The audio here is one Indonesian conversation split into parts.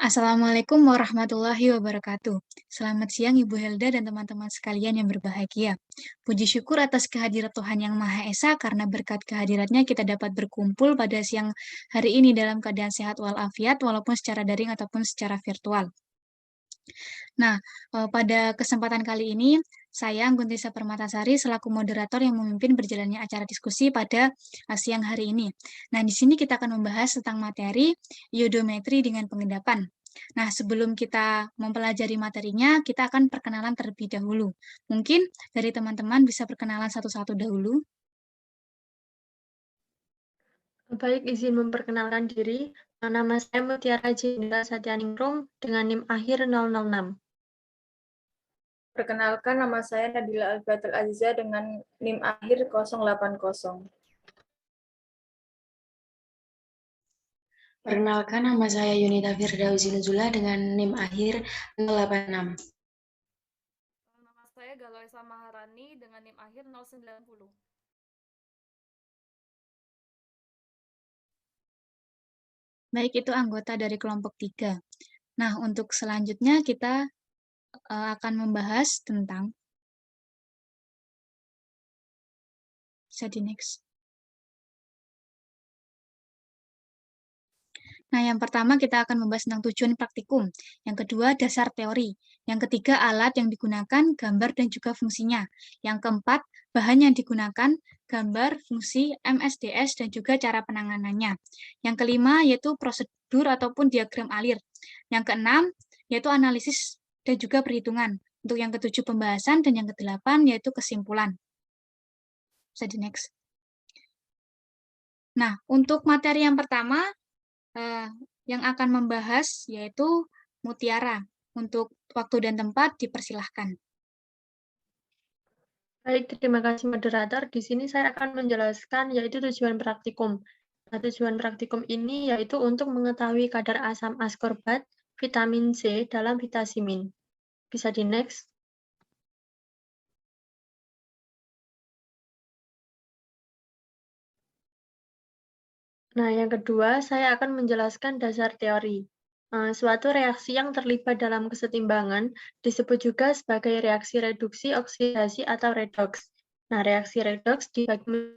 Assalamualaikum warahmatullahi wabarakatuh. Selamat siang Ibu Helda dan teman-teman sekalian yang berbahagia. Puji syukur atas kehadiran Tuhan Yang Maha Esa karena berkat kehadiratnya kita dapat berkumpul pada siang hari ini dalam keadaan sehat walafiat walaupun secara daring ataupun secara virtual. Nah, pada kesempatan kali ini saya Guntisa Permatasari selaku moderator yang memimpin berjalannya acara diskusi pada siang hari ini. Nah, di sini kita akan membahas tentang materi iodometri dengan pengendapan. Nah, sebelum kita mempelajari materinya, kita akan perkenalan terlebih dahulu. Mungkin dari teman-teman bisa perkenalan satu-satu dahulu. Baik, izin memperkenalkan diri. Nama saya Mutiara Jendela Satyaningrum dengan NIM akhir 006. Perkenalkan, nama saya Nabila Alfiatul Aziza dengan NIM akhir 080. Perkenalkan, nama saya Yunita Firdausi Nuzula dengan NIM akhir 086. Nama saya Galoisa Maharani dengan NIM akhir 090. Baik, itu anggota dari kelompok 3. Nah, untuk selanjutnya kita akan membahas tentang next. Nah, yang pertama kita akan membahas tentang tujuan praktikum. Yang kedua, dasar teori. Yang ketiga, alat yang digunakan, gambar dan juga fungsinya. Yang keempat, bahan yang digunakan, gambar, fungsi, MSDS, dan juga cara penanganannya. Yang kelima, yaitu prosedur ataupun diagram alir. Yang keenam, yaitu analisis dan juga perhitungan. Untuk yang ketujuh, pembahasan, dan yang kedelapan, yaitu kesimpulan. Bisa di next. Nah, untuk materi yang pertama, yang akan membahas yaitu mutiara. Untuk waktu dan tempat dipersilahkan. Baik, terima kasih moderator. Di sini saya akan menjelaskan yaitu tujuan praktikum. Nah, tujuan praktikum ini yaitu untuk mengetahui kadar asam askorbat vitamin C dalam vitasimin. Bisa di next. Nah, yang kedua, saya akan menjelaskan dasar teori. Suatu reaksi yang terlibat dalam kesetimbangan disebut juga sebagai reaksi reduksi, oksidasi, atau redoks. Nah, reaksi redoks dibagi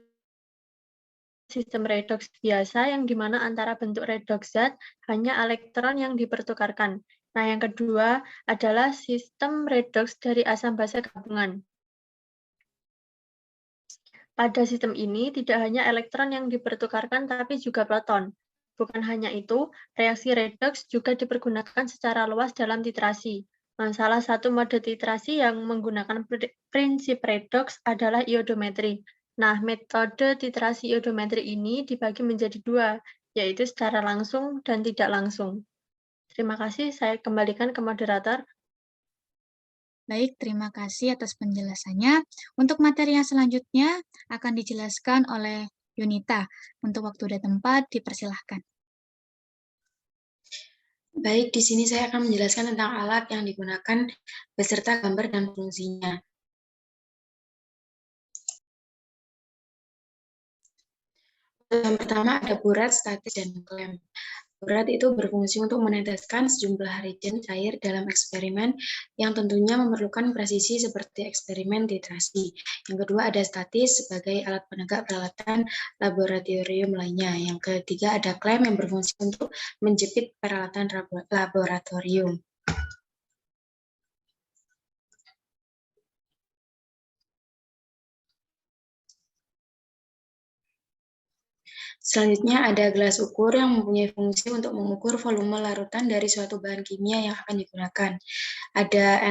sistem redoks biasa yang dimana antara bentuk redoks zat hanya elektron yang dipertukarkan. Nah, yang kedua adalah sistem redoks dari asam basa gabungan. Pada sistem ini tidak hanya elektron yang dipertukarkan tapi juga proton. Bukan hanya itu, reaksi redoks juga dipergunakan secara luas dalam titrasi. Nah, salah satu mode titrasi yang menggunakan prinsip redoks adalah iodometri. Nah, metode titrasi iodometri ini dibagi menjadi dua, yaitu secara langsung dan tidak langsung. Terima kasih, saya kembalikan ke moderator. Baik, terima kasih atas penjelasannya. Untuk materi yang selanjutnya akan dijelaskan oleh Yunita. Untuk waktu dan tempat dipersilahkan. Baik, di sini saya akan menjelaskan tentang alat yang digunakan beserta gambar dan fungsinya. Yang pertama ada burat, statis, dan klem. Burat itu berfungsi untuk meneteskan sejumlah reagen cair dalam eksperimen yang tentunya memerlukan presisi seperti eksperimen titrasi. Yang kedua ada statis sebagai alat penegak peralatan laboratorium lainnya. Yang ketiga ada klem yang berfungsi untuk menjepit peralatan laboratorium. Selanjutnya ada gelas ukur yang mempunyai fungsi untuk mengukur volume larutan dari suatu bahan kimia yang akan digunakan. Ada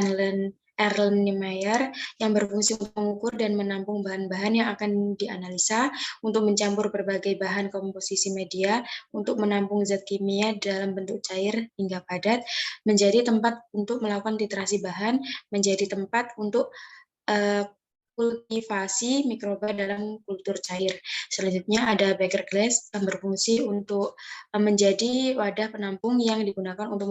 Erlenmeyer yang berfungsi untuk mengukur dan menampung bahan-bahan yang akan dianalisa untuk mencampur berbagai bahan komposisi media untuk menampung zat kimia dalam bentuk cair hingga padat, menjadi tempat untuk melakukan titrasi bahan, menjadi tempat untuk kultivasi mikroba dalam kultur cair. Selanjutnya ada Becker glass yang berfungsi untuk menjadi wadah penampung yang digunakan untuk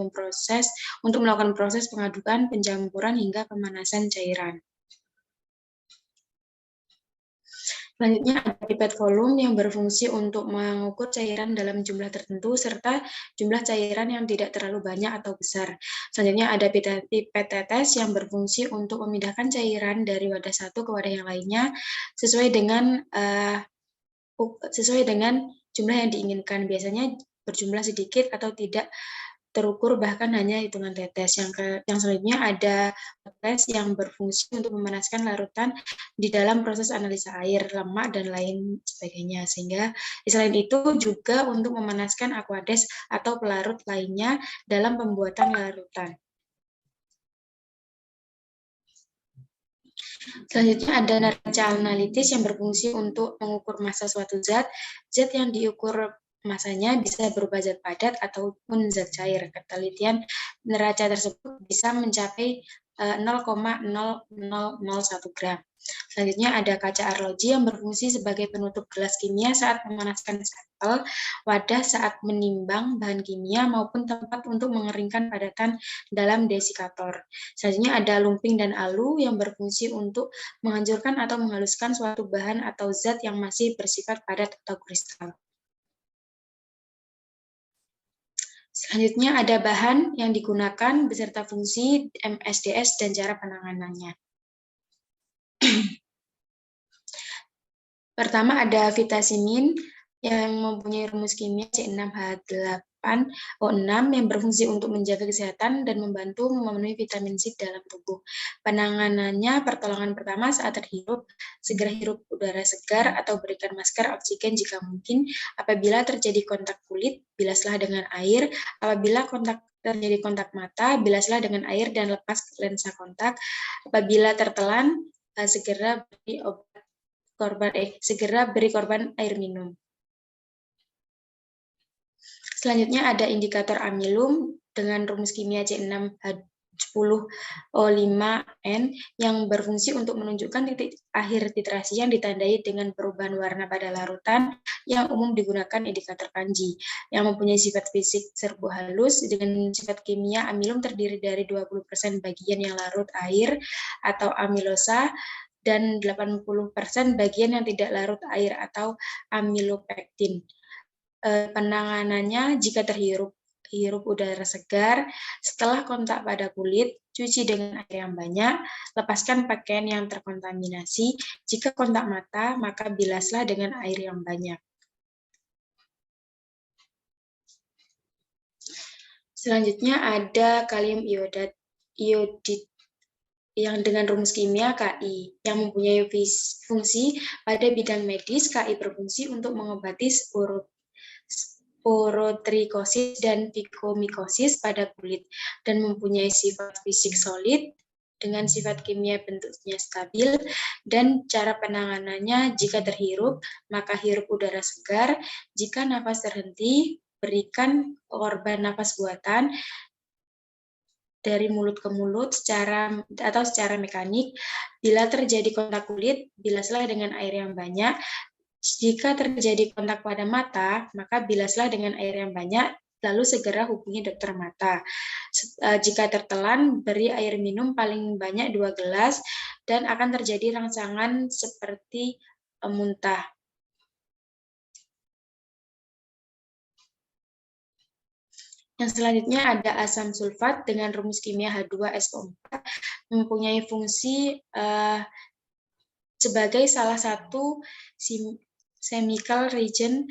melakukan proses pengadukan, pencampuran hingga pemanasan cairan. Selanjutnya ada pipet volume yang berfungsi untuk mengukur cairan dalam jumlah tertentu serta jumlah cairan yang tidak terlalu banyak atau besar. Selanjutnya ada pipet tetes yang berfungsi untuk memindahkan cairan dari wadah satu ke wadah yang lainnya sesuai dengan jumlah yang diinginkan. Biasanya berjumlah sedikit atau tidak terukur, bahkan hanya hitungan tetes. Yang selanjutnya ada tes yang berfungsi untuk memanaskan larutan di dalam proses analisa air, lemak, dan lain sebagainya. Sehingga selain itu juga untuk memanaskan aquades atau pelarut lainnya dalam pembuatan larutan. Selanjutnya ada neraca analitis yang berfungsi untuk mengukur massa suatu zat. Zat yang diukur masanya bisa berupa zat padat ataupun zat cair. Ketelitian neraca tersebut bisa mencapai 0,0001 gram. Selanjutnya ada kaca arloji yang berfungsi sebagai penutup gelas kimia saat memanaskan sampel, wadah saat menimbang bahan kimia, maupun tempat untuk mengeringkan padatan dalam desikator. Selanjutnya ada lumping dan alu yang berfungsi untuk menghancurkan atau menghaluskan suatu bahan atau zat yang masih bersifat padat atau kristal. Selanjutnya ada bahan yang digunakan beserta fungsi MSDS dan cara penanganannya. Pertama ada vitasimin yang mempunyai rumus kimia C6H8O6 yang berfungsi untuk menjaga kesehatan dan membantu memenuhi vitamin C dalam tubuh. Penanganannya, pertolongan pertama saat terhirup, segera hirup udara segar atau berikan masker oksigen jika mungkin. Apabila terjadi kontak kulit, bilaslah dengan air. Apabila terjadi kontak mata, bilaslah dengan air dan lepas lensa kontak. Apabila tertelan, segera beri korban air minum. Selanjutnya ada indikator amilum dengan rumus kimia C6H10O5N yang berfungsi untuk menunjukkan titik akhir titrasi yang ditandai dengan perubahan warna pada larutan yang umum digunakan indikator kanji yang mempunyai sifat fisik serbu halus. Dengan sifat kimia, amilum terdiri dari 20% bagian yang larut air atau amilosa dan 80% bagian yang tidak larut air atau amilopektin. Penanganannya, jika terhirup udara segar, setelah kontak pada kulit, cuci dengan air yang banyak, lepaskan pakaian yang terkontaminasi. Jika kontak mata, maka bilaslah dengan air yang banyak. Selanjutnya ada kalium iodid yang dengan rumus kimia Ki yang mempunyai fungsi pada bidang medis. Ki berfungsi untuk mengobati sporotrikosis dan fikomikosis pada kulit dan mempunyai sifat fisik solid dengan sifat kimia bentuknya stabil. Dan cara penanganannya, jika terhirup maka hirup udara segar, jika nafas terhenti berikan korban nafas buatan dari mulut ke mulut secara mekanik. Bila terjadi kontak kulit, bilaslah dengan air yang banyak. Jika terjadi kontak pada mata, maka bilaslah dengan air yang banyak, lalu segera hubungi dokter mata. Jika tertelan, beri air minum paling banyak 2 gelas dan akan terjadi rangsangan seperti muntah. Yang selanjutnya ada asam sulfat dengan rumus kimia H2SO4 mempunyai fungsi sebagai salah satu chemical reagent.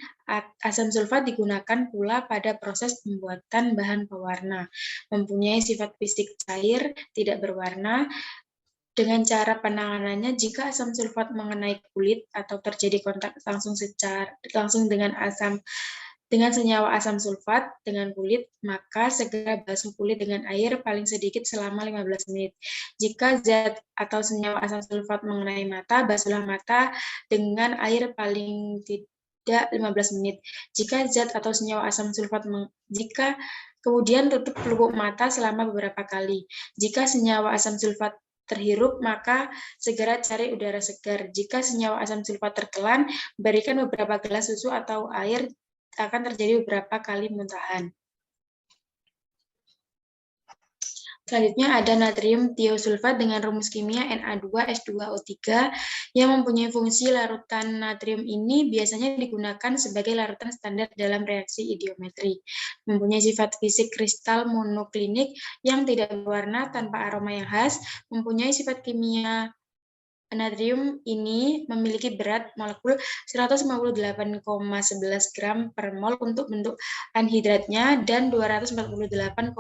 Asam sulfat digunakan pula pada proses pembuatan bahan pewarna. Mempunyai sifat fisik cair, tidak berwarna. Dengan cara penanganannya, jika asam sulfat mengenai kulit atau terjadi kontak langsung dengan senyawa asam sulfat dengan kulit, maka segera basuh kulit dengan air paling sedikit selama 15 menit. Jika zat atau senyawa asam sulfat mengenai mata, basuhlah mata dengan air paling tidak 15 menit. Jika zat atau senyawa asam sulfat kemudian tutup pelupuk mata selama beberapa kali. Jika senyawa asam sulfat terhirup, maka segera cari udara segar. Jika senyawa asam sulfat tertelan, berikan beberapa gelas susu atau air. Akan terjadi beberapa kali muntahan. Selanjutnya ada natrium tiosulfat dengan rumus kimia Na2S2O3 yang mempunyai fungsi larutan. Natrium ini biasanya digunakan sebagai larutan standar dalam reaksi idiometri. Mempunyai sifat fisik kristal monoklinik yang tidak berwarna tanpa aroma yang khas. Mempunyai sifat kimia. Natrium ini memiliki berat molekul 158,11 gram per mol untuk bentuk anhidratnya dan 248,18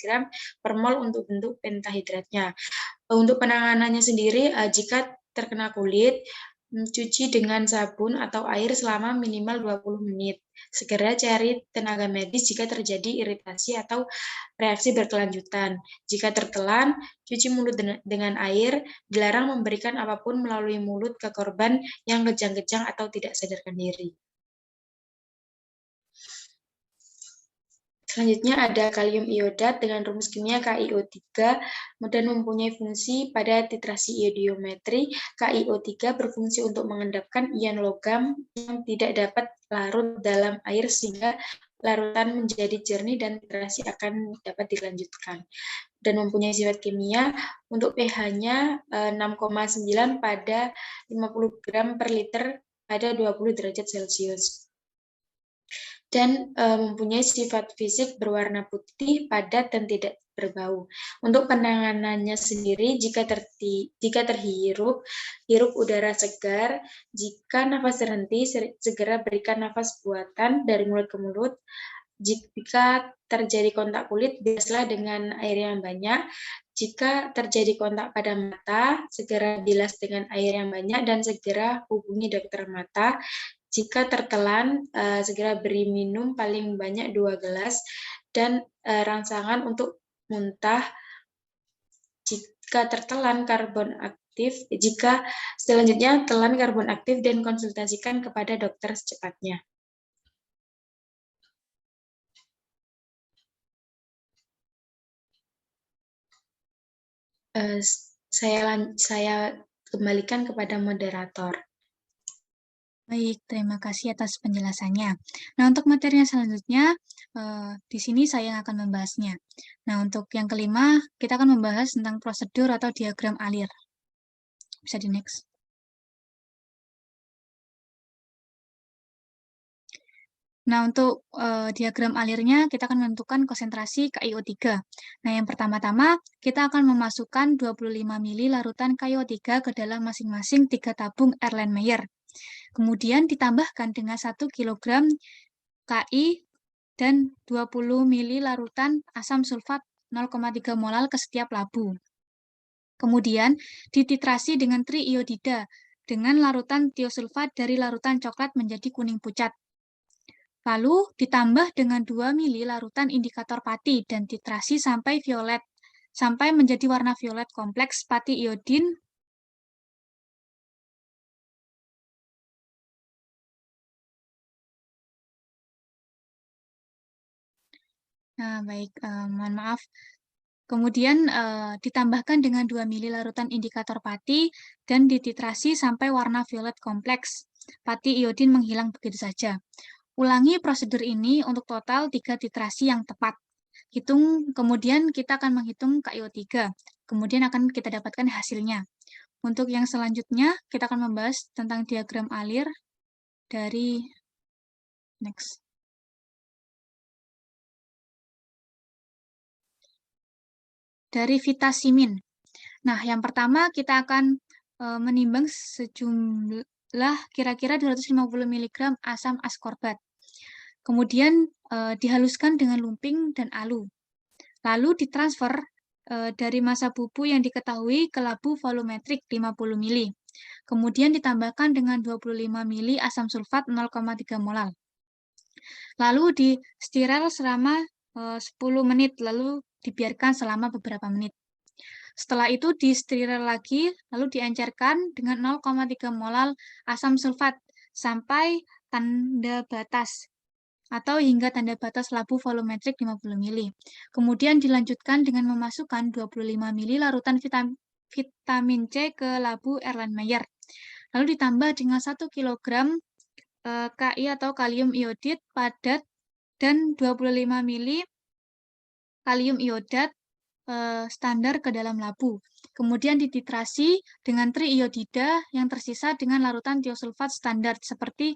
gram per mol untuk bentuk pentahidratnya. Untuk penanganannya sendiri, jika terkena kulit, cuci dengan sabun atau air selama minimal 20 menit. Segera cari tenaga medis jika terjadi iritasi atau reaksi berkelanjutan. Jika tertelan, cuci mulut dengan air. Dilarang memberikan apapun melalui mulut ke korban yang kejang-kejang atau tidak sadarkan diri. Selanjutnya ada kalium iodat dengan rumus kimia KiO3 dan mempunyai fungsi pada titrasi iodiometri. KiO3 berfungsi untuk mengendapkan ion logam yang tidak dapat larut dalam air sehingga larutan menjadi jernih dan titrasi akan dapat dilanjutkan. Dan mempunyai sifat kimia untuk pH-nya 6,9 pada 50 gram per liter pada 20 derajat Celcius. Dan mempunyai sifat fisik berwarna putih, padat, dan tidak berbau. Untuk penanganannya sendiri, jika terhirup udara segar, jika nafas terhenti, segera berikan nafas buatan dari mulut ke mulut. Jika terjadi kontak kulit, bilaslah dengan air yang banyak. Jika terjadi kontak pada mata, segera bilas dengan air yang banyak dan segera hubungi dokter mata. Jika tertelan, segera beri minum paling banyak 2 gelas dan rangsangan untuk muntah. Jika tertelan karbon aktif, jika selanjutnya telan karbon aktif dan konsultasikan kepada dokter secepatnya. Saya kembalikan kepada moderator. Baik, terima kasih atas penjelasannya. Nah, untuk materinya selanjutnya, di sini saya yang akan membahasnya. Nah, untuk yang kelima, kita akan membahas tentang prosedur atau diagram alir. Bisa di next. Nah, untuk diagram alirnya, kita akan menentukan konsentrasi KiO3. Nah, yang pertama-tama, kita akan memasukkan 25 ml larutan KiO3 ke dalam masing-masing 3 tabung Erlenmeyer. Kemudian ditambahkan dengan 1 kg Ki dan 20 ml larutan asam sulfat 0,3 molal ke setiap labu. Kemudian dititrasi dengan triiodida dengan larutan tiosulfat dari larutan coklat menjadi kuning pucat. Lalu ditambah dengan 2 ml larutan indikator pati dan titrasi sampai violet, sampai menjadi warna violet kompleks pati iodin. Nah, baik, mohon maaf. Kemudian ditambahkan dengan 2 ml larutan indikator pati dan dititrasi sampai warna violet kompleks. Pati iodin menghilang begitu saja. Ulangi prosedur ini untuk total 3 titrasi yang tepat. Kemudian kita akan menghitung KiO3. Kemudian akan kita dapatkan hasilnya. Untuk yang selanjutnya, kita akan membahas tentang diagram alir dari next. Dari vitasimin. Nah, yang pertama kita akan menimbang sejumlah kira-kira 250 mg asam askorbat. Kemudian dihaluskan dengan lumping dan alu. Lalu ditransfer dari massa bubu yang diketahui ke labu volumetrik 50 ml. Kemudian ditambahkan dengan 25 ml asam sulfat 0,3 molal. Lalu di steril selama 10 menit, lalu dibiarkan selama beberapa menit. Setelah itu disteril lagi, lalu diencerkan dengan 0,3 molal asam sulfat sampai tanda batas atau hingga tanda batas labu volumetrik 50 ml. Kemudian dilanjutkan dengan memasukkan 25 ml larutan vitamin C ke labu Erlenmeyer. Lalu ditambah dengan 1 kg Ki atau kalium iodid padat dan 25 ml kalium iodat standar ke dalam labu. Kemudian dititrasi dengan triiodida yang tersisa dengan larutan tiosulfat standar seperti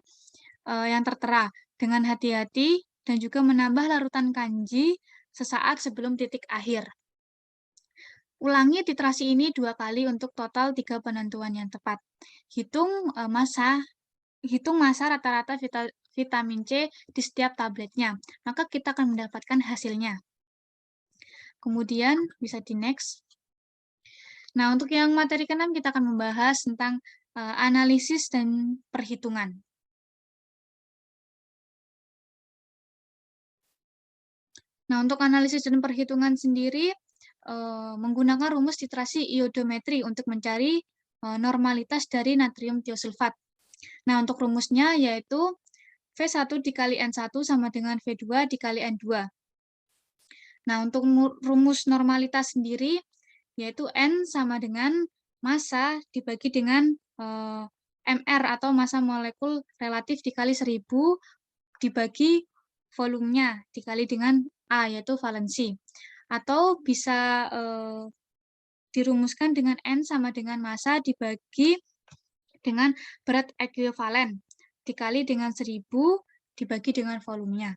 yang tertera dengan hati-hati dan juga menambah larutan kanji sesaat sebelum titik akhir. Ulangi titrasi ini 2 kali untuk total 3 penentuan yang tepat. Hitung massa rata-rata vitamin C di setiap tabletnya, maka kita akan mendapatkan hasilnya. Kemudian bisa di next. Nah, untuk yang materi ke-6 kita akan membahas tentang analisis dan perhitungan. Nah, untuk analisis dan perhitungan sendiri menggunakan rumus titrasi iodometri untuk mencari normalitas dari natrium tiosulfat. Nah, untuk rumusnya yaitu V1 dikali N1 sama dengan V2 dikali N2. Nah, untuk rumus normalitas sendiri yaitu N sama dengan massa dibagi dengan MR atau massa molekul relatif dikali 1000 dibagi volumenya dikali dengan A, yaitu valensi. Atau bisa dirumuskan dengan N sama dengan massa dibagi dengan berat ekuivalen dikali dengan 1000 dibagi dengan volumenya.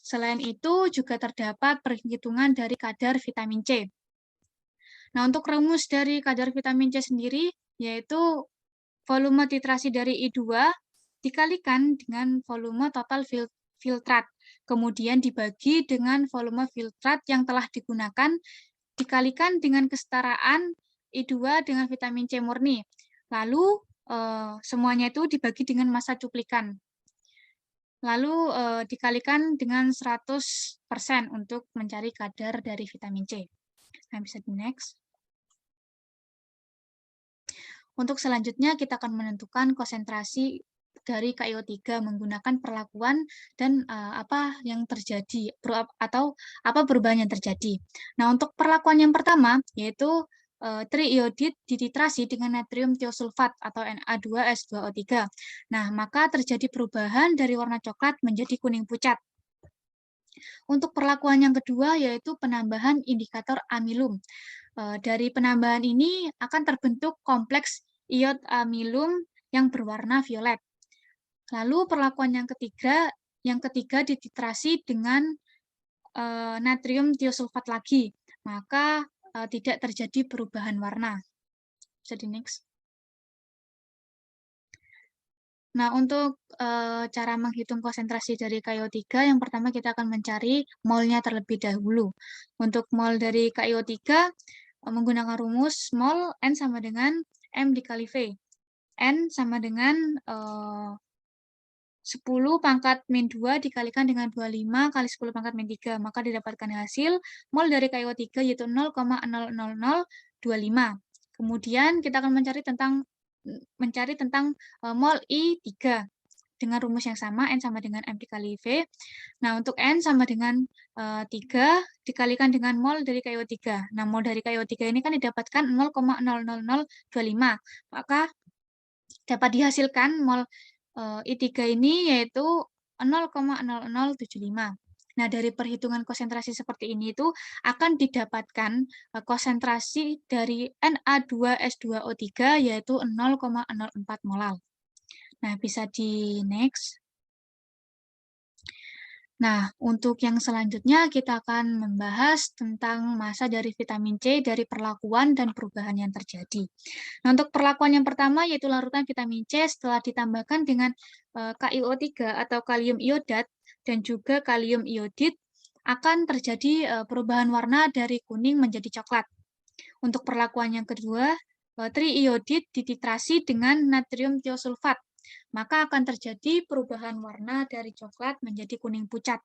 Selain itu juga terdapat perhitungan dari kadar vitamin C. Nah, untuk rumus dari kadar vitamin C sendiri yaitu volume titrasi dari I2 dikalikan dengan volume total filtrat, kemudian dibagi dengan volume filtrat yang telah digunakan, dikalikan dengan kesetaraan I2 dengan vitamin C murni. Lalu semuanya itu dibagi dengan massa cuplikan. Lalu dikalikan dengan 100% untuk mencari kadar dari vitamin C. Nah, bisa di next. Untuk selanjutnya kita akan menentukan konsentrasi dari KIO3 menggunakan perlakuan dan apa yang terjadi atau apa perubahan yang terjadi. Nah, untuk perlakuan yang pertama yaitu triiodid dititrasi dengan natrium tiosulfat atau Na2S2O3. Nah, maka terjadi perubahan dari warna coklat menjadi kuning pucat. Untuk perlakuan yang kedua yaitu penambahan indikator amilum. Dari penambahan ini akan terbentuk kompleks iod amilum yang berwarna violet. Lalu perlakuan yang ketiga dititrasi dengan natrium tiosulfat lagi, maka tidak terjadi perubahan warna. Bisa di next. Nah, untuk cara menghitung konsentrasi dari KIO3, yang pertama kita akan mencari molnya terlebih dahulu. Untuk mol dari KIO3, menggunakan rumus mol N sama dengan M dikali V. N sama dengan 10 pangkat min 2 dikalikan dengan 25 kali 10 pangkat min 3. Maka didapatkan hasil mol dari KIO3 yaitu 0,00025. Kemudian kita akan mencari tentang mol I3 dengan rumus yang sama, N sama dengan M dikali V. Nah, untuk N sama dengan 3 dikalikan dengan mol dari KIO3. Nah, mol dari KIO3 ini kan didapatkan 0,00025. Maka dapat dihasilkan mol I3 ini yaitu 0,0075. Nah, dari perhitungan konsentrasi seperti ini itu akan didapatkan konsentrasi dari Na2S2O3 yaitu 0,04 molal. Nah, bisa di next. Nah, untuk yang selanjutnya kita akan membahas tentang massa dari vitamin C dari perlakuan dan perubahan yang terjadi. Nah, untuk perlakuan yang pertama yaitu larutan vitamin C setelah ditambahkan dengan KiO3 atau kalium iodat dan juga kalium iodid akan terjadi perubahan warna dari kuning menjadi coklat. Untuk perlakuan yang kedua, triiodid dititrasi dengan natrium tiosulfat, maka akan terjadi perubahan warna dari coklat menjadi kuning pucat.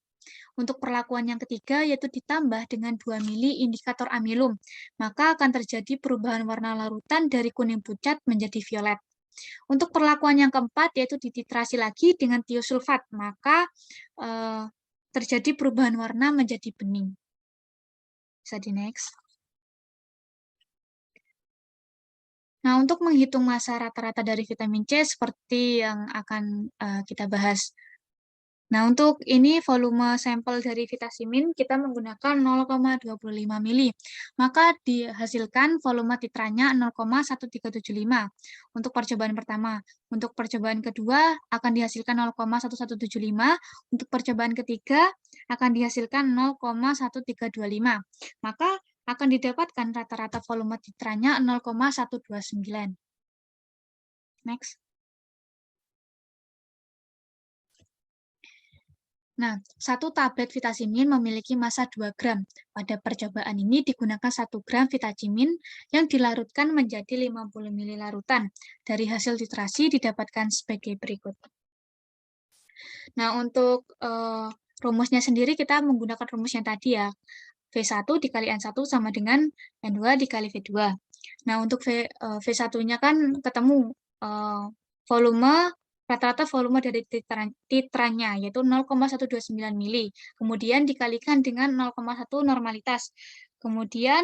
Untuk perlakuan yang ketiga, yaitu ditambah dengan 2 mili indikator amilum, maka akan terjadi perubahan warna larutan dari kuning pucat menjadi violet. Untuk perlakuan yang keempat, yaitu dititrasi lagi dengan tiosulfat, maka terjadi perubahan warna menjadi bening. Bisa di next. Nah, untuk menghitung massa rata-rata dari vitamin C seperti yang akan kita bahas Nah, untuk ini volume sampel dari Vitacimin kita menggunakan 0,25 mili. Maka dihasilkan volume titranya 0,1375 untuk percobaan pertama. Untuk percobaan kedua akan dihasilkan 0,1175. Untuk percobaan ketiga akan dihasilkan 0,1325. Maka akan didapatkan rata-rata volume titranya 0,129. Next. Nah, satu tablet Vitacimin memiliki massa 2 gram. Pada percobaan ini digunakan 1 gram Vitacimin yang dilarutkan menjadi 50 ml larutan. Dari hasil titrasi didapatkan sebagai berikut. Nah, untuk rumusnya sendiri kita menggunakan rumus yang tadi ya. V1 dikali N1 sama dengan N2 dikali V2. Nah, untuk V1-nya kan ketemu rata-rata volume dari titranya, yaitu 0,129 mili. Kemudian dikalikan dengan 0,1 normalitas. Kemudian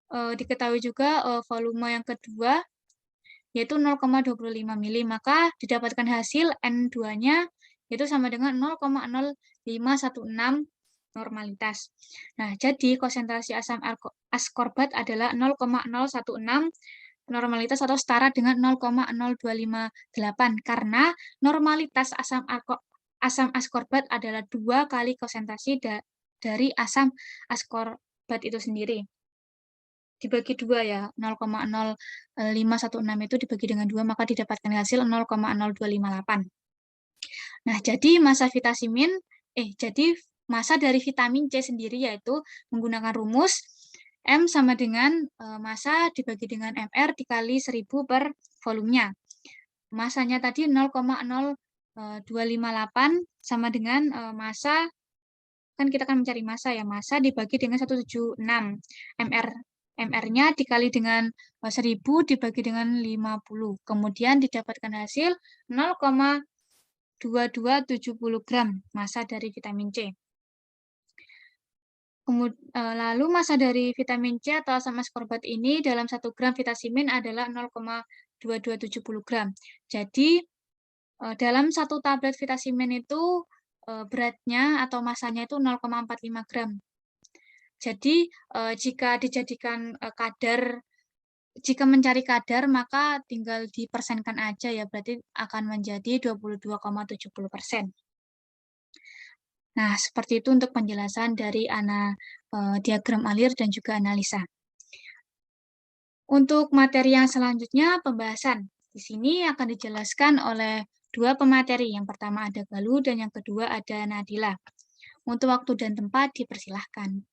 diketahui juga volume yang kedua, yaitu 0,25 mili. Maka didapatkan hasil N2-nya, yaitu sama dengan 0,0516 normalitas. Nah, jadi konsentrasi asam askorbat adalah 0,016 normalitas atau setara dengan 0,0258 karena normalitas asam askorbat adalah 2 kali konsentrasi dari asam askorbat itu sendiri. Dibagi 2 ya, 0,0516 itu dibagi dengan 2 maka didapatkan hasil 0,0258. Nah, jadi massa dari vitamin C sendiri yaitu menggunakan rumus M sama dengan massa dibagi dengan MR dikali 1000 per volumenya. Masanya tadi 0,0258 sama dengan massa, kan kita akan mencari massa ya, massa dibagi dengan 176. MR-nya dikali dengan 1000 dibagi dengan 50. Kemudian didapatkan hasil 0,2270 gram massa dari vitamin C. Lalu massa dari vitamin C atau asam askorbat ini dalam 1 gram Vitacimin adalah 0,2270 gram. Jadi dalam 1 tablet Vitacimin itu beratnya atau massanya itu 0,45 gram. Jadi jika dijadikan jika mencari kadar maka tinggal dipersenkan aja ya, berarti akan menjadi 22,70%. Nah, seperti itu untuk penjelasan dari diagram alir dan juga analisa. Untuk materi yang selanjutnya, pembahasan. Di sini akan dijelaskan oleh 2 pemateri. Yang pertama ada Galuh dan yang kedua ada Nadila. Untuk waktu dan tempat dipersilahkan.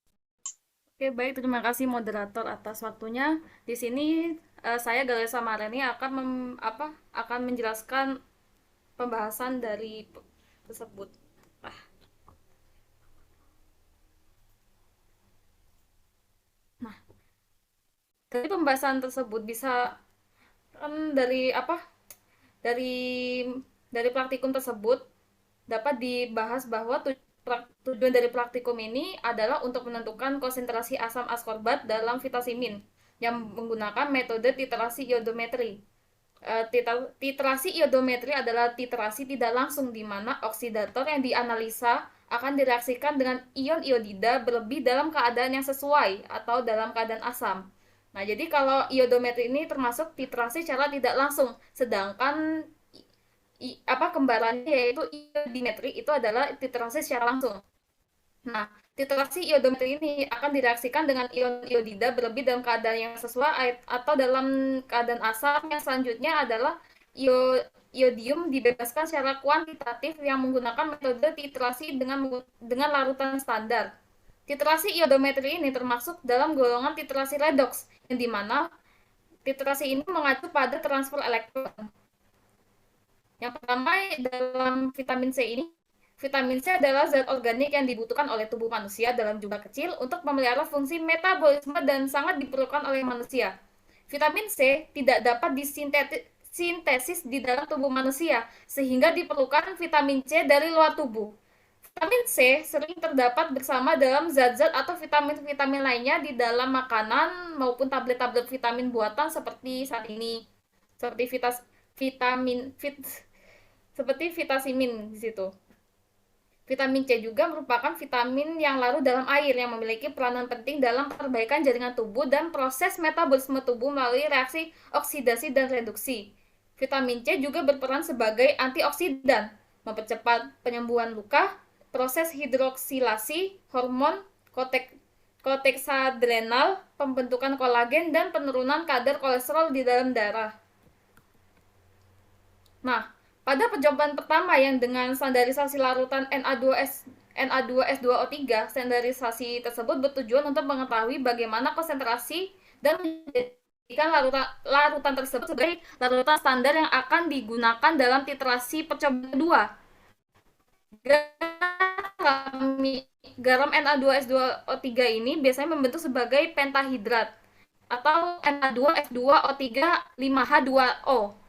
Oke, baik. Terima kasih moderator atas waktunya. Di sini saya Galuh Samarani akan menjelaskan pembahasan dari tersebut. Nah, dari pembahasan tersebut bisa dari praktikum tersebut dapat dibahas bahwa tujuan dari praktikum ini adalah untuk menentukan konsentrasi asam askorbat dalam Vitacimin yang menggunakan metode titrasi iodometri. Titrasi iodometri adalah titrasi tidak langsung di mana oksidator yang dianalisa akan direaksikan dengan ion iodida berlebih dalam keadaan yang sesuai atau dalam keadaan asam. Nah, jadi kalau iodometri ini termasuk titrasi secara tidak langsung, sedangkan kembarannya yaitu iodimetri itu adalah titrasi secara langsung. Nah, titrasi iodometri ini akan direaksikan dengan ion iodida berlebih dalam keadaan yang sesuai atau dalam keadaan asam. Yang selanjutnya adalah iodium dibebaskan secara kuantitatif yang menggunakan metode titrasi dengan larutan standar. Titrasi iodometri ini termasuk dalam golongan titrasi redox, yang dimana titrasi ini mengacu pada transfer elektron. Yang pertama dalam vitamin C ini, vitamin C adalah zat organik yang dibutuhkan oleh tubuh manusia dalam jumlah kecil untuk memelihara fungsi metabolisme dan sangat diperlukan oleh manusia. Vitamin C tidak dapat disintesis di dalam tubuh manusia, sehingga diperlukan vitamin C dari luar tubuh. Vitamin C sering terdapat bersama dalam zat-zat atau vitamin-vitamin lainnya di dalam makanan maupun tablet-tablet vitamin buatan seperti saat ini. Seperti Vitacimin di situ. Vitamin C juga merupakan vitamin yang larut dalam air yang memiliki peranan penting dalam perbaikan jaringan tubuh dan proses metabolisme tubuh melalui reaksi oksidasi dan reduksi. Vitamin C juga berperan sebagai antioksidan, mempercepat penyembuhan luka, proses hidroksilasi, hormon korteksadrenal, pembentukan kolagen, dan penurunan kadar kolesterol di dalam darah. Nah, pada percobaan pertama yang dengan standarisasi larutan Na2S2O3, standarisasi tersebut bertujuan untuk mengetahui bagaimana konsentrasi dan menjadikan larutan tersebut sebagai larutan standar yang akan digunakan dalam titrasi percobaan kedua. Garam Na2S2O3 ini biasanya membentuk sebagai pentahidrat atau Na2S2O3 5H2O.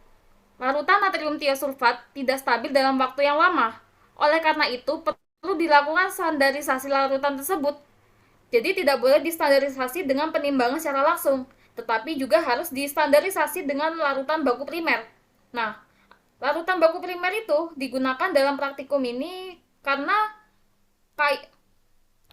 Larutan natrium tiosulfat tidak stabil dalam waktu yang lama. Oleh karena itu, perlu dilakukan standarisasi larutan tersebut. Jadi tidak boleh distandarisasi dengan penimbangan secara langsung, tetapi juga harus distandarisasi dengan larutan baku primer. Nah, larutan baku primer itu digunakan dalam praktikum ini karena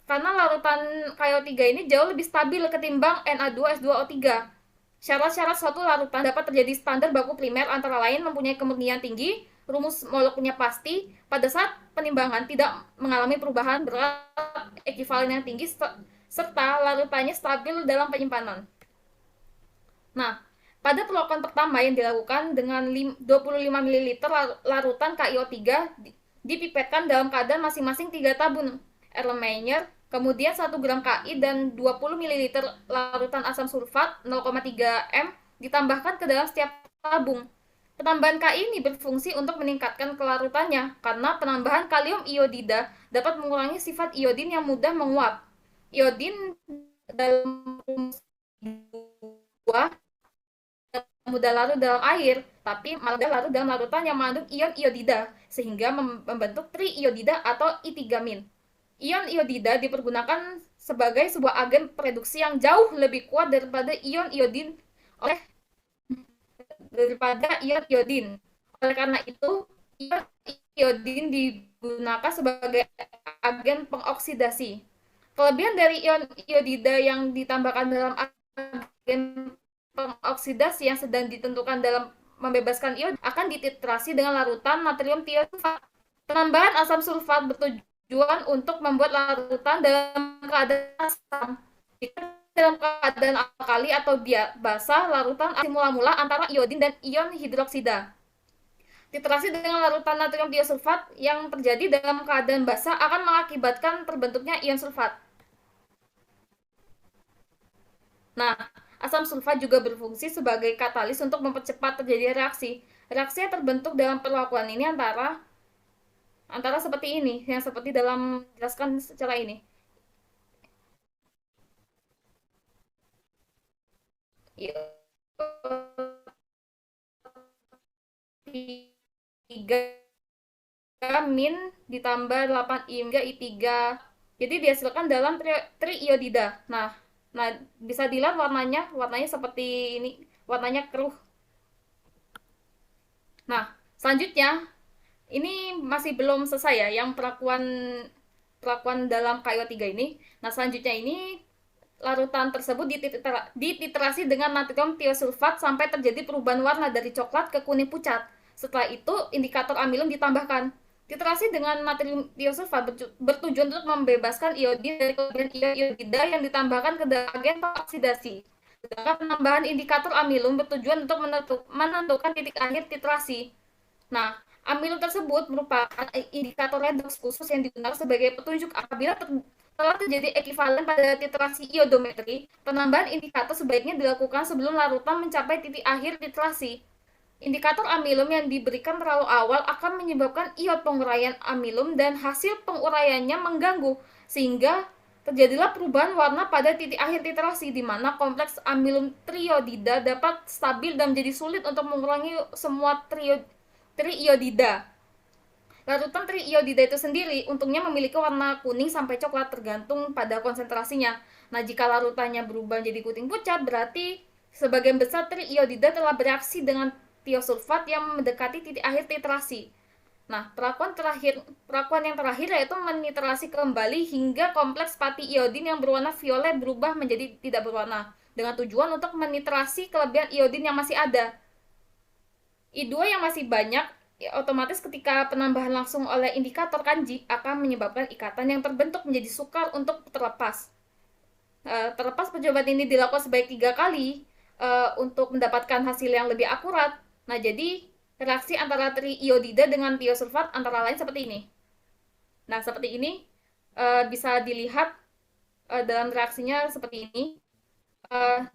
larutan KO3 ini jauh lebih stabil ketimbang Na2S2O3. Syarat-syarat suatu larutan dapat terjadi standar baku primer antara lain mempunyai kemurnian tinggi, rumus molekulnya pasti, pada saat penimbangan tidak mengalami perubahan berat ekivalen yang tinggi, serta larutannya stabil dalam penyimpanan. Nah, pada perlakuan pertama yang dilakukan dengan 25 ml larutan KiO3 dipipetkan dalam kadar masing-masing 3 tabung Erlenmeyer, kemudian 1 gram Ki dan 20 ml larutan asam sulfat 0,3 m ditambahkan ke dalam setiap tabung. Penambahan Ki ini berfungsi untuk meningkatkan kelarutannya karena penambahan kalium iodida dapat mengurangi sifat iodin yang mudah menguap. Iodin dalam rumus 2 mudah larut dalam air, tapi malah larut dalam larutan yang mengandung ion iodida sehingga membentuk triiodida atau I3-min. Ion iodida dipergunakan sebagai sebuah agen reduksi yang jauh lebih kuat daripada ion iodin Oleh karena itu, ion iodin digunakan sebagai agen pengoksidasi. Kelebihan dari ion iodida yang ditambahkan dalam agen pengoksidasi yang sedang ditentukan dalam membebaskan ion akan dititrasi dengan larutan natrium tiosulfat. Penambahan asam sulfat bertujuan untuk membuat larutan dalam keadaan asam. Jika dalam keadaan alkali atau basah, larutan akan mula-mula antara iodin dan ion hidroksida. Titrasi dengan larutan natrium tiosulfat yang terjadi dalam keadaan basah akan mengakibatkan terbentuknya ion sulfat. Nah, asam sulfat juga berfungsi sebagai katalis untuk mempercepat terjadi reaksi. Reaksi yang terbentuk dalam perlakuan ini antara seperti ini, yang seperti dalam jelaskan secara ini. I3-min ditambah 8 hingga I3. Jadi dihasilkan dalam triiodida. Nah, bisa dilihat warnanya seperti ini, warnanya keruh. Nah, selanjutnya ini masih belum selesai ya, yang perlakuan dalam KiO3 ini. Nah, selanjutnya ini larutan tersebut dititrasi dengan natrium tiosulfat sampai terjadi perubahan warna dari coklat ke kuning pucat. Setelah itu, indikator amilum ditambahkan. Titrasi dengan natrium tiosulfat bertujuan untuk membebaskan iodin dari kelebihan ion iodida yang ditambahkan ke dalam agen oksidasi. Sedangkan penambahan indikator amilum bertujuan untuk menentukan titik akhir titrasi. Nah, amilum tersebut merupakan indikator redoks khusus yang digunakan sebagai petunjuk apabila telah terjadi ekivalen pada titrasi iodometri. Penambahan indikator sebaiknya dilakukan sebelum larutan mencapai titik akhir titrasi. Indikator amilum yang diberikan terlalu awal akan menyebabkan iot penguraian amilum dan hasil penguraiannya mengganggu, sehingga terjadilah perubahan warna pada titik akhir titrasi, di mana kompleks amilum triiodida dapat stabil dan menjadi sulit untuk mengurangi semua triiodida. Larutan triiodida itu sendiri untungnya memiliki warna kuning sampai coklat tergantung pada konsentrasinya. Nah, jika larutannya berubah menjadi kuning pucat, berarti sebagian besar triiodida telah bereaksi dengan tiosulfat yang mendekati titik akhir titrasi. Nah, perlakuan yang terakhir yaitu menitrasi kembali hingga kompleks pati iodin yang berwarna violet berubah menjadi tidak berwarna, dengan tujuan untuk menitrasi kelebihan iodin yang masih ada. I2 yang masih banyak, ya otomatis ketika penambahan langsung oleh indikator kanji akan menyebabkan ikatan yang terbentuk menjadi sukar untuk terlepas. Terlepas percobaan ini dilakukan sebanyak 3 kali untuk mendapatkan hasil yang lebih akurat. Nah, jadi reaksi antara triiodida dengan tiosulfat antara lain seperti ini. Nah, seperti ini bisa dilihat dalam reaksinya seperti ini.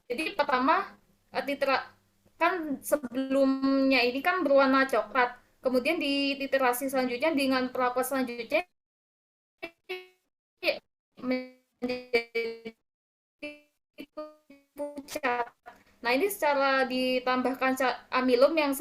Jadi pertama, kan sebelumnya ini kan berwarna coklat. Kemudian di titrasi selanjutnya dengan perlakuan selanjutnya menjadi pucat. Nah, ini secara ditambahkan amilum yang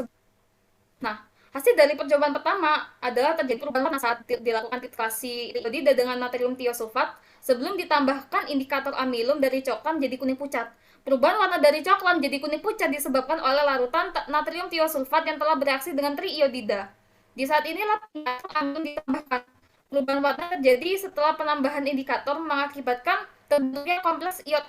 nah, hasil dari percobaan pertama adalah terjadi perubahan warna saat dilakukan titrasi iodida dengan natrium tiosulfat sebelum ditambahkan indikator amilum dari coklat menjadi kuning pucat. Perubahan warna dari coklat menjadi kuning pucat disebabkan oleh larutan natrium tiosulfat yang telah bereaksi dengan triiodida. Di saat inilah amilum ditambahkan. Perubahan warna terjadi setelah penambahan indikator mengakibatkan terbentuknya kompleks iod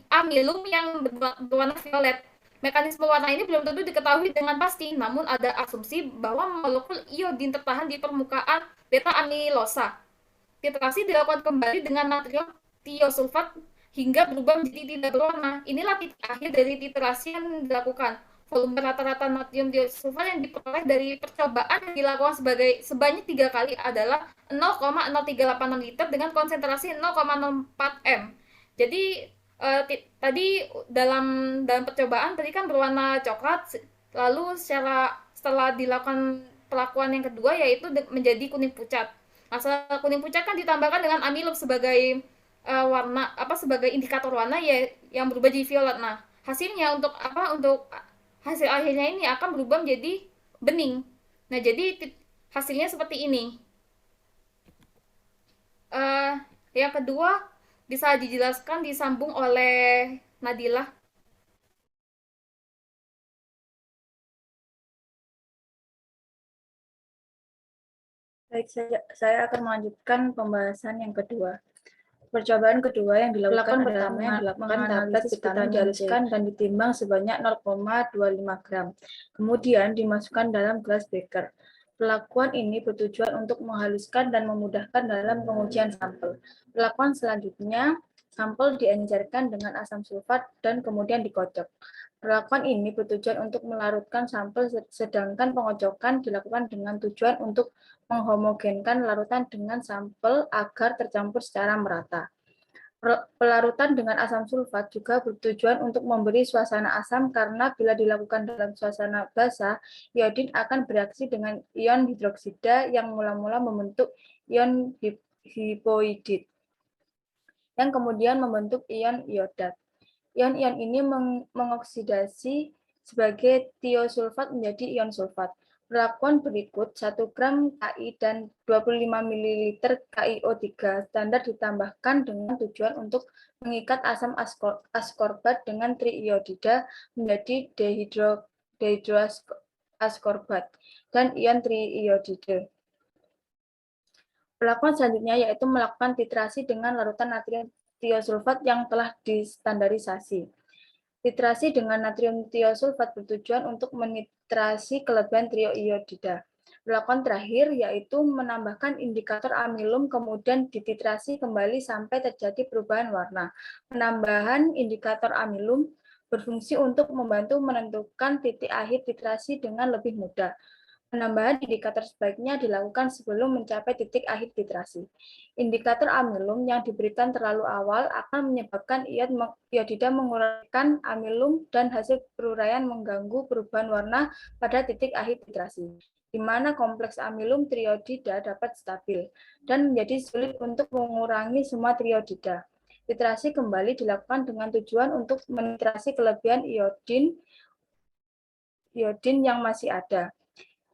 amilum yang berwarna violet. Mekanisme warna ini belum tentu diketahui dengan pasti, namun ada asumsi bahwa molekul iodin tertahan di permukaan beta amilosa. Titrasi dilakukan kembali dengan natrium tiosulfat hingga berubah menjadi tidak berwarna. Inilah titik akhir dari titrasi yang dilakukan. Volume rata-rata natrium tiosulfat yang diperoleh dari percobaan yang dilakukan sebanyak 3 kali adalah 0,0386 liter dengan konsentrasi 0,04 m. Jadi tadi dalam percobaan tadi kan berwarna coklat, lalu setelah dilakukan perlakuan yang kedua yaitu menjadi kuning pucat. Nah, setelah kuning pucat kan ditambahkan dengan amilum sebagai sebagai indikator warna ya yang berubah jadi violet. Nah, hasilnya untuk hasil akhirnya ini akan berubah menjadi bening. Nah, jadi hasilnya seperti ini. Yang kedua bisa dijelaskan disambung oleh Nadila. Baik, saya akan melanjutkan pembahasan yang kedua. Percobaan kedua yang dilakukan adalah menganalisis vitamin dihaluskan dan ditimbang sebanyak 0,25 gram. Kemudian dimasukkan dalam gelas beker. Perlakuan ini bertujuan untuk menghaluskan dan memudahkan dalam pengujian sampel. Perlakuan selanjutnya, sampel diencerkan dengan asam sulfat dan kemudian dikocok. Perlakuan ini bertujuan untuk melarutkan sampel, sedangkan pengocokan dilakukan dengan tujuan untuk menghomogenkan larutan dengan sampel agar tercampur secara merata. Pelarutan dengan asam sulfat juga bertujuan untuk memberi suasana asam karena bila dilakukan dalam suasana basah, iodin akan bereaksi dengan ion hidroksida yang mula-mula membentuk ion hipoidit, yang kemudian membentuk ion iodat. Ion-ion ini mengoksidasi sebagai tiosulfat menjadi ion sulfat. Perlakuan berikut 1 gram Ki dan 25 ml KiO3 standar ditambahkan dengan tujuan untuk mengikat asam askorbat dengan triiodida menjadi dehidroaskorbat dan ion triiodida. Perlakuan selanjutnya yaitu melakukan titrasi dengan larutan natrium tiosulfat yang telah distandarisasi. Titrasi dengan natrium tiosulfat bertujuan untuk menitrasi kelebihan triiodida. Perlakuan terakhir yaitu menambahkan indikator amilum kemudian dititrasi kembali sampai terjadi perubahan warna. Penambahan indikator amilum berfungsi untuk membantu menentukan titik akhir titrasi dengan lebih mudah. Penambahan indikator sebaiknya dilakukan sebelum mencapai titik akhir titrasi. Indikator amilum yang diberikan terlalu awal akan menyebabkan iodida menguraikan amilum dan hasil peruraian mengganggu perubahan warna pada titik akhir titrasi, di mana kompleks amilum triiodida dapat stabil dan menjadi sulit untuk mengurangi semua triiodida. Titrasi kembali dilakukan dengan tujuan untuk menitrasi kelebihan iodin yang masih ada.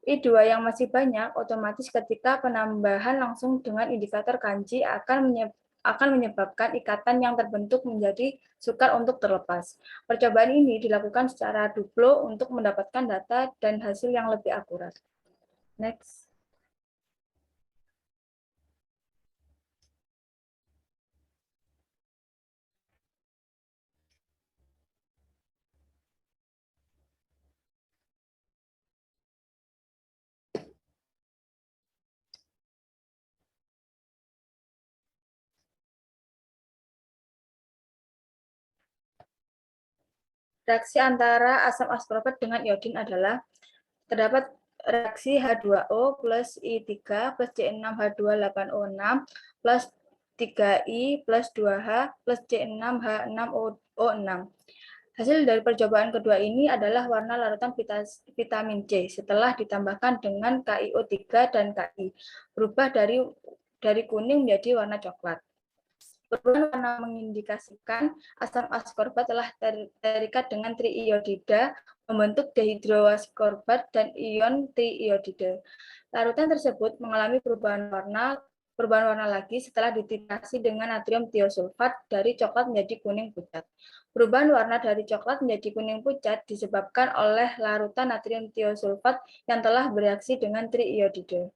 I2 yang masih banyak, otomatis ketika penambahan langsung dengan indikator kanji akan menyebabkan ikatan yang terbentuk menjadi sukar untuk terlepas. Percobaan ini dilakukan secara duplo untuk mendapatkan data dan hasil yang lebih akurat. Next. Reaksi antara asam askorbat dengan iodin adalah terdapat reaksi H2O plus I3 plus C6H28O6 plus 3I plus 2H plus C6H6O6. Hasil dari percobaan kedua ini adalah warna larutan vitamin C setelah ditambahkan dengan KiO3 dan Ki, berubah dari kuning menjadi warna coklat. Perubahan warna mengindikasikan asam askorbat telah terikat dengan triiodida, membentuk dehidroaskorbat dan ion triiodida. Larutan tersebut mengalami perubahan warna lagi setelah dititrasi dengan natrium tiosulfat dari coklat menjadi kuning pucat. Perubahan warna dari coklat menjadi kuning pucat disebabkan oleh larutan natrium tiosulfat yang telah bereaksi dengan triiodida.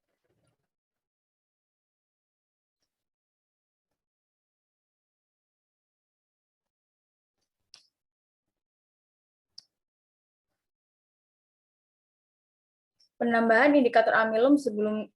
Penambahan indikator amilum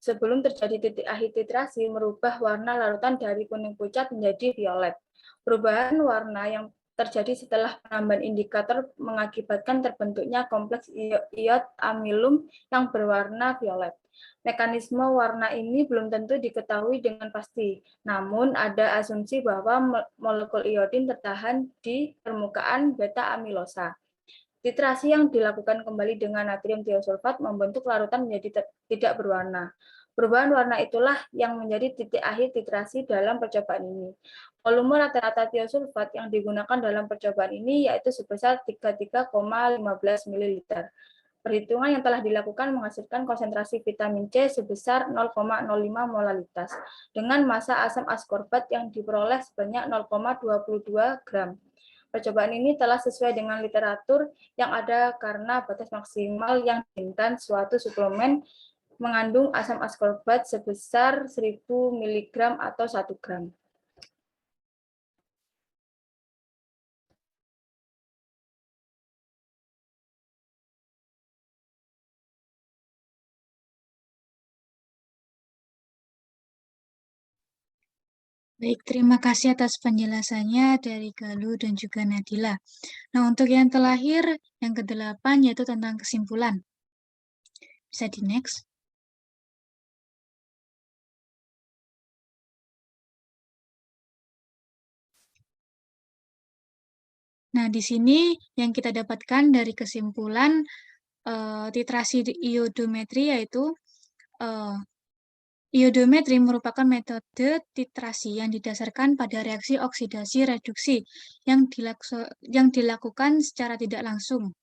sebelum terjadi titik akhir titrasi merubah warna larutan dari kuning pucat menjadi violet. Perubahan warna yang terjadi setelah penambahan indikator mengakibatkan terbentuknya kompleks iod amilum yang berwarna violet. Mekanisme warna ini belum tentu diketahui dengan pasti, namun ada asumsi bahwa molekul iodin tertahan di permukaan beta amilosa. Titrasi yang dilakukan kembali dengan natrium tiosulfat membentuk larutan menjadi tidak berwarna. Perubahan warna itulah yang menjadi titik akhir titrasi dalam percobaan ini. Volume rata-rata tiosulfat yang digunakan dalam percobaan ini yaitu sebesar 33,15 ml. Perhitungan yang telah dilakukan menghasilkan konsentrasi vitamin C sebesar 0,05 molalitas dengan massa asam askorbat yang diperoleh sebanyak 0,22 gram. Percobaan ini telah sesuai dengan literatur yang ada karena batas maksimal yang diinginkan suatu suplemen mengandung asam askorbat sebesar 1000 mg atau 1 gram. Baik, terima kasih atas penjelasannya dari Galuh dan juga Nadila. Nah, untuk yang terakhir, yang ke-8, yaitu tentang kesimpulan. Bisa di next. Nah, di sini yang kita dapatkan dari kesimpulan titrasi iodometri yaitu iodometri merupakan metode titrasi yang didasarkan pada reaksi oksidasi reduksi yang dilakukan secara tidak langsung.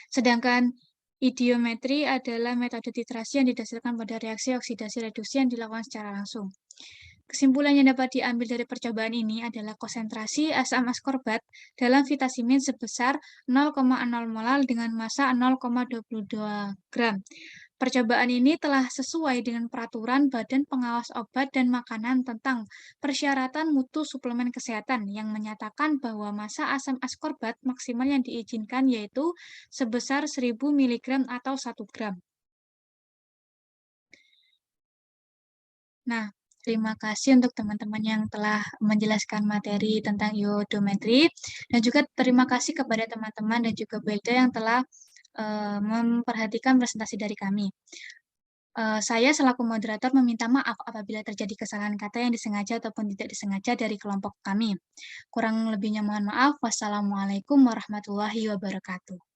Sedangkan idiometri adalah metode titrasi yang didasarkan pada reaksi oksidasi reduksi yang dilakukan secara langsung. Kesimpulan yang dapat diambil dari percobaan ini adalah konsentrasi asam askorbat dalam vitamin sebesar 0,0 molar dengan massa 0,22 gram. Percobaan ini telah sesuai dengan peraturan Badan Pengawas Obat dan Makanan tentang persyaratan mutu suplemen kesehatan yang menyatakan bahwa massa asam askorbat maksimal yang diizinkan yaitu sebesar 1000 mg atau 1 gram. Nah, terima kasih untuk teman-teman yang telah menjelaskan materi tentang iodometri dan juga terima kasih kepada teman-teman dan juga Bu Elda yang telah memperhatikan presentasi dari kami. Saya selaku moderator meminta maaf apabila terjadi kesalahan kata yang disengaja ataupun tidak disengaja dari kelompok kami. Kurang lebihnya mohon maaf. Wassalamualaikum warahmatullahi wabarakatuh.